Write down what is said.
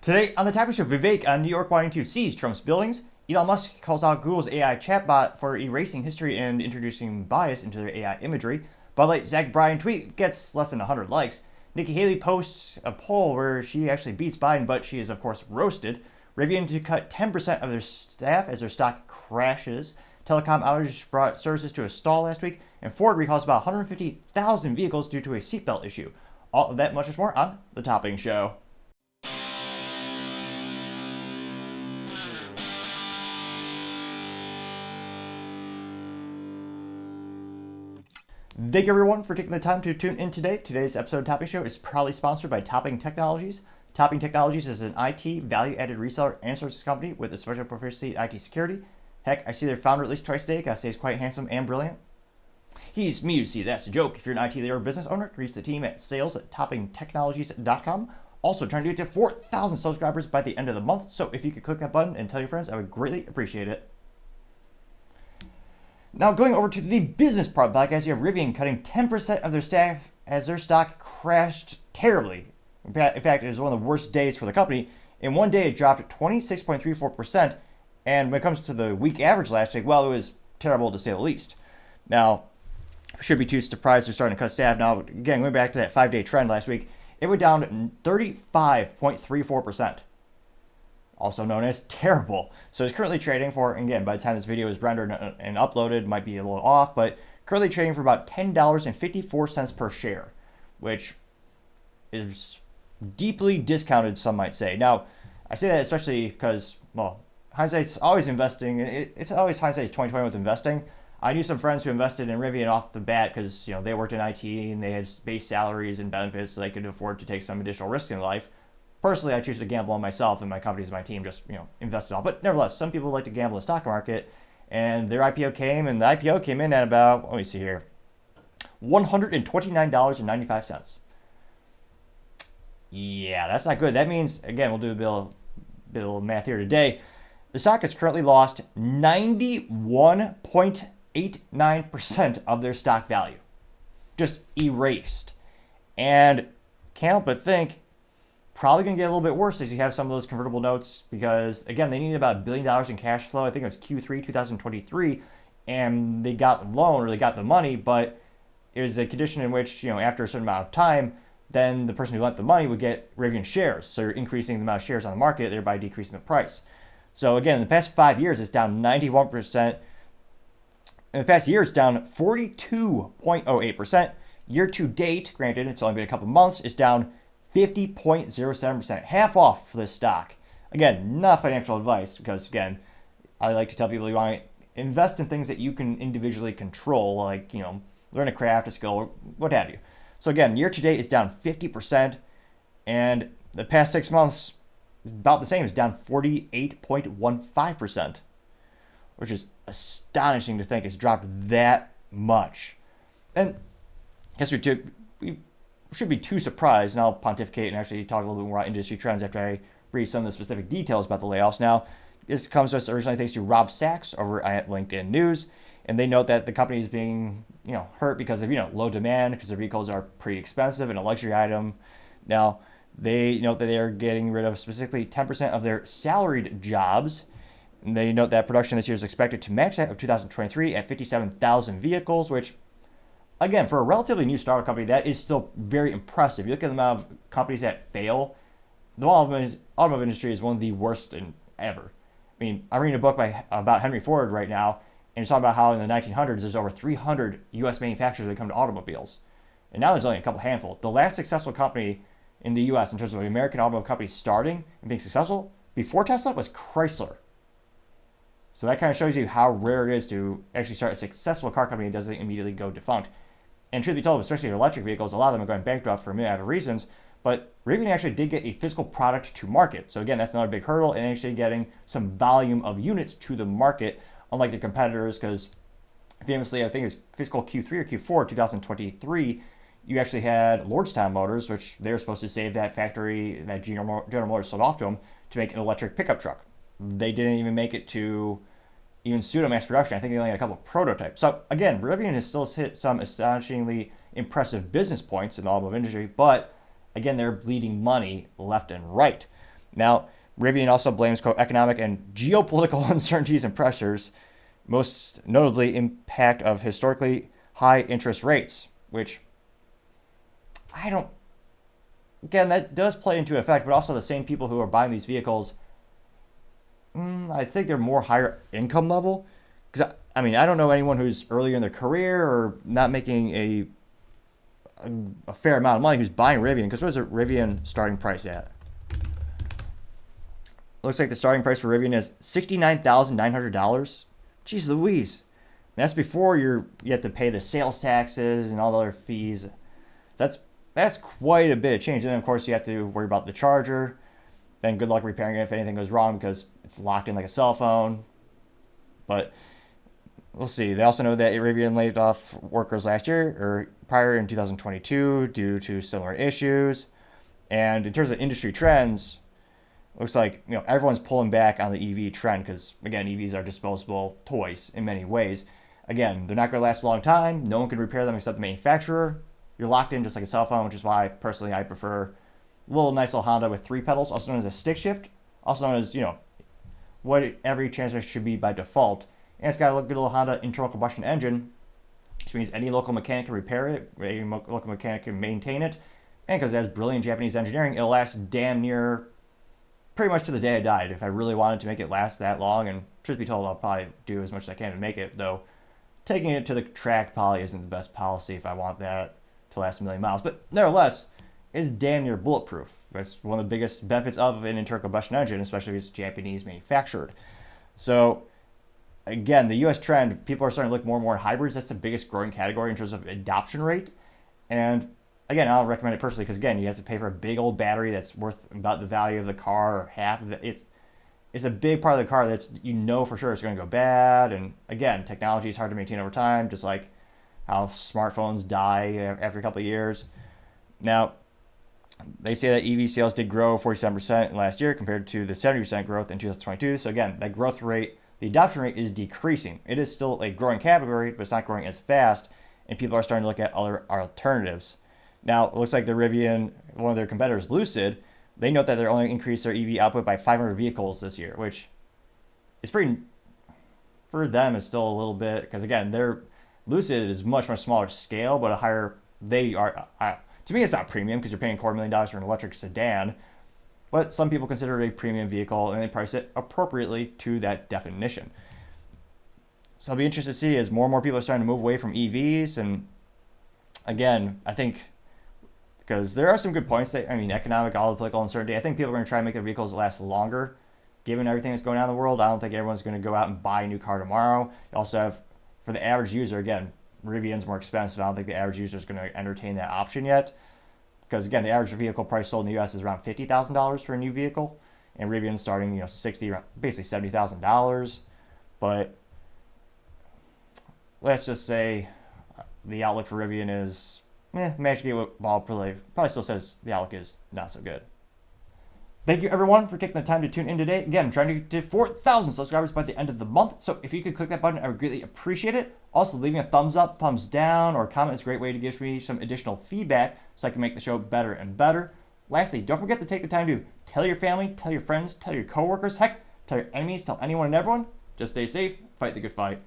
Today on the topic show, Vivek on New York wanting to seize Trump's buildings. Elon Musk calls out Google's AI chatbot for erasing history and introducing bias into their AI imagery. Bud Light Zach Bryan tweet gets less than 100 likes. Nikki Haley posts a poll where she actually beats Biden, but she is, of course, roasted. Rivian to cut 10% of their staff as their stock crashes. Telecom outage brought services to a stall last week. And Ford recalls about 150,000 vehicles due to a seatbelt issue. All of that, much more on The Topping Show. Thank you everyone for taking the time to tune in today. Today's episode of Topping Show is proudly sponsored by Topping Technologies. Topping Technologies is an IT value-added reseller and services company with a special proficiency in IT security. Heck, I see their founder at least twice a day. Gotta say he's quite handsome and brilliant. He's me, you see, that's a joke. If you're an IT leader or business owner, reach the team at sales@toppingtechnologies.com. Also trying to get to 4,000 subscribers by the end of the month. So if you could click that button and tell your friends, I would greatly appreciate it. Now going over to the business part of the podcast, you have Rivian cutting 10% of their staff as their stock crashed terribly. In fact, it was one of the worst days for the company. In one day, it dropped 26.34%. And when it comes to the week average last week, well, it was terrible to say the least. Now, should be too surprised they're starting to cut staff. Now, again, going back to that 5-day trend last week, it went down 35.34%. Also known as terrible. So it's currently trading for, again, by the time this video is rendered and uploaded, might be a little off, but currently trading for about $10.54 per share, which is deeply discounted, some might say. Now, I say that especially because, well, hindsight's always investing. It's always hindsight's 2020 with investing. I knew some friends who invested in Rivian off the bat because, they worked in IT and they had base salaries and benefits so they could afford to take some additional risk in life. Personally, I choose to gamble on myself and my companies and my team just, invest it all. But nevertheless, some people like to gamble in the stock market, and their IPO came, and the IPO came in at about, let me see here, $129.95. Yeah, that's not good. That means, again, we'll do a bit of math here today. The stock has currently lost 91.89% of their stock value. Just erased. And can't help but think, probably going to get a little bit worse as you have some of those convertible notes because, again, they needed about $1 billion in cash flow. I think it was Q3 2023, and they got the loan or they got the money, but it was a condition in which, after a certain amount of time, then the person who lent the money would get Rivian shares. So you're increasing the amount of shares on the market, thereby decreasing the price. So again, in the past 5 years, it's down 91%. In the past year, it's down 42.08%. Year to date, granted, it's only been a couple months, it's down 50.07%, half off for this stock. Again, not financial advice because, again, I like to tell people you want to invest in things that you can individually control, like, learn a craft, a skill, or what have you. So again, year to date is down 50%, and the past 6 months, about the same, it's down 48.15%, which is astonishing to think it's dropped that much. And I guess we should be too surprised, and I'll pontificate and actually talk a little bit more about industry trends after I read some of the specific details about the layoffs. Now, this comes to us originally thanks to Rob Sachs over at LinkedIn News, and they note that the company is being, hurt because of, low demand, because their vehicles are pretty expensive and a luxury item. Now, they note that they are getting rid of specifically 10% of their salaried jobs, and they note that production this year is expected to match that of 2023 at 57,000 vehicles, which, again, for a relatively new startup company, that is still very impressive. You look at the amount of companies that fail, the automotive industry is one of the worst ever. I mean, I'm reading a book about Henry Ford right now, and it's talking about how in the 1900s, there's over 300 U.S. manufacturers that come to automobiles. And now there's only a couple handful. The last successful company in the U.S. in terms of American automotive companies starting and being successful before Tesla was Chrysler. So that kind of shows you how rare it is to actually start a successful car company that doesn't immediately go defunct. And truth be told, especially electric vehicles, a lot of them are going bankrupt for a myriad of reasons. But Rivian actually did get a physical product to market. So again, that's another big hurdle, and actually getting some volume of units to the market, unlike the competitors, because famously, I think it's fiscal Q3 or Q4 2023, you actually had Lordstown Motors, which they were supposed to save that factory that General Motors sold off to them to make an electric pickup truck. They didn't even make it to even pseudo-mass production. I think they only had a couple of prototypes. So again, Rivian has still hit some astonishingly impressive business points in the automotive industry, but again, they're bleeding money left and right. Now, Rivian also blames quote, economic and geopolitical uncertainties and pressures, most notably impact of historically high interest rates, which I don't. Again, that does play into effect, but also the same people who are buying these vehicles, I think they're more higher income level. Because I mean, I don't know anyone who's earlier in their career or not making a fair amount of money who's buying Rivian. Because what is a Rivian starting price at? Looks like the starting price for Rivian is $69,900. Jeez Louise. That's before you have to pay the sales taxes and all the other fees. That's quite a bit of change. And then of course you have to worry about the charger. Then good luck repairing it if anything goes wrong because it's locked in like a cell phone. But we'll see. They also know that Rivian laid off workers last year or prior in 2022 due to similar issues. And in terms of industry trends, looks like everyone's pulling back on the EV trend because again, EVs are disposable toys in many ways. Again, they're not going to last a long time. No one can repair them except the manufacturer. You're locked in just like a cell phone, which is why personally I prefer a nice little Honda with 3 pedals, also known as a stick shift, also known as what every transmission should be by default. And it's got a good little Honda internal combustion engine, which means any local mechanic can repair it, any local mechanic can maintain it, and because it has brilliant Japanese engineering, it'll last damn near pretty much to the day I died. If I really wanted to make it last that long, and truth be told, I'll probably do as much as I can to make it, though taking it to the track probably isn't the best policy if I want that to last a million miles. But nevertheless, it's damn near bulletproof. That's one of the biggest benefits of an internal combustion engine, especially if it's Japanese manufactured. So again, the US trend, people are starting to look more and more at hybrids. That's the biggest growing category in terms of adoption rate. And again, I'll recommend it personally because again, you have to pay for a big old battery that's worth about the value of the car or half of it. It's a big part of the car that's for sure it's going to go bad. And again, technology is hard to maintain over time, just like how smartphones die after a couple of years. Now, they say that EV sales did grow 47% last year compared to the 70% growth in 2022. So again, that growth rate, the adoption rate is decreasing. It is still a growing category, but it's not growing as fast, and people are starting to look at other alternatives. Now, it looks like the Rivian, one of their competitors, Lucid, they note that they're only increased their EV output by 500 vehicles this year, which is pretty, for them, is still a little bit, because again, Lucid is much, much smaller scale, but to me, it's not premium because you're paying $250,000 for an electric sedan, but some people consider it a premium vehicle and they price it appropriately to that definition. So I'll be interested to see as more and more people are starting to move away from EVs. And again, I think because there are some good points economic, all the political uncertainty, I think people are going to try and make their vehicles last longer given everything that's going on in the world. I don't think everyone's going to go out and buy a new car tomorrow. You also have, for the average user, again, Rivian's more expensive. I don't think the average user is going to entertain that option yet. Because again, the average vehicle price sold in the US is around $50,000 for a new vehicle. And Rivian's starting, basically $70,000. But let's just say the outlook for Rivian is, Magic Gateway Ball probably still says the outlook is not so good. Thank you everyone for taking the time to tune in today. Again, I'm trying to get to 4,000 subscribers by the end of the month. So if you could click that button, I would greatly appreciate it. Also, leaving a thumbs up, thumbs down, or comment is a great way to give me some additional feedback so I can make the show better and better. Lastly, don't forget to take the time to tell your family, tell your friends, tell your coworkers, heck, tell your enemies, tell anyone and everyone. Just stay safe, fight the good fight.